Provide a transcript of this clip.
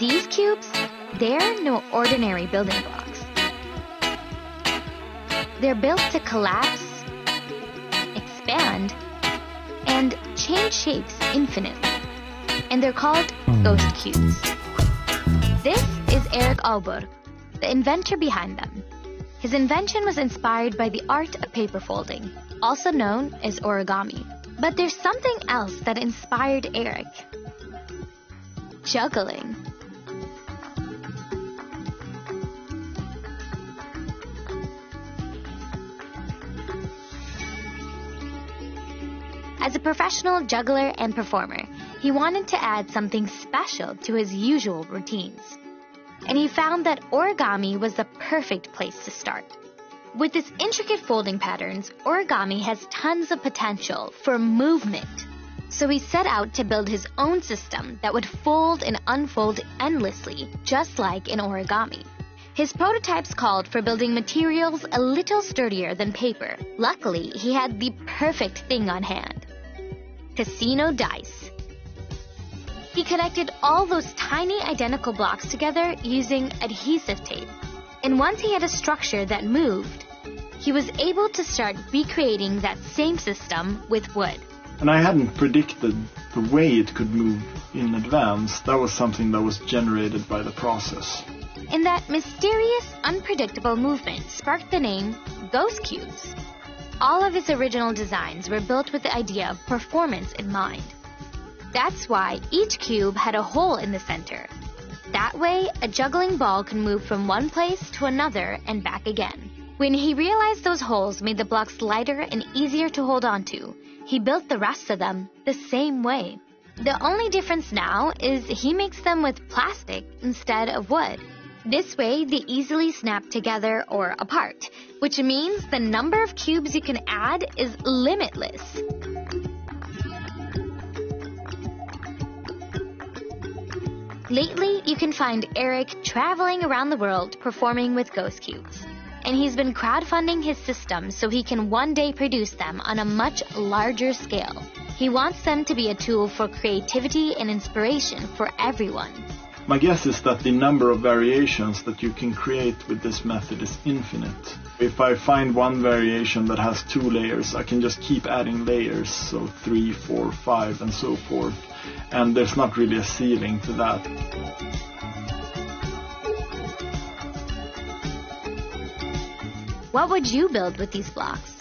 These cubes, they're no ordinary building blocks. They're built to collapse, expand, and change shapes infinitely. And they're called ghost cubes. This is Erik Aalborg, the inventor behind them. His invention was inspired by the art of paper folding, also known as origami. But there's something else that inspired Erik. Juggling. As a professional juggler and performer, he wanted to add something special to his usual routines. And he found that origami was the perfect place to start. With its intricate folding patterns, origami has tons of potential for movement. So he set out to build his own system that would fold and unfold endlessly, just like in origami. His prototypes called for building materials a little sturdier than paper. Luckily, he had the perfect thing on hand: casino dice. He connected all those tiny identical blocks together using adhesive tape. And once he had a structure that moved, he was able to start recreating that same system with wood. And I hadn't predicted the way it could move in advance. That was something that was generated by the process. And that mysterious, unpredictable movement sparked the name Ghost Cubes. All of his original designs were built with the idea of performance in mind. That's why each cube had a hole in the center. That way, a juggling ball can move from one place to another and back again. When he realized those holes made the blocks lighter and easier to hold onto, he built the rest of them the same way. The only difference now is he makes them with plastic instead of wood. This way, they easily snap together or apart, which means the number of cubes you can add is limitless. Lately, you can find Erik traveling around the world performing with ghost cubes. And he's been crowdfunding his system so he can one day produce them on a much larger scale. He wants them to be a tool for creativity and inspiration for everyone. My guess is that the number of variations that you can create with this method is infinite. If I find one variation that has 2 layers, I can just keep adding layers, so 3, 4, 5, and so forth. And there's not really a ceiling to that. What would you build with these blocks?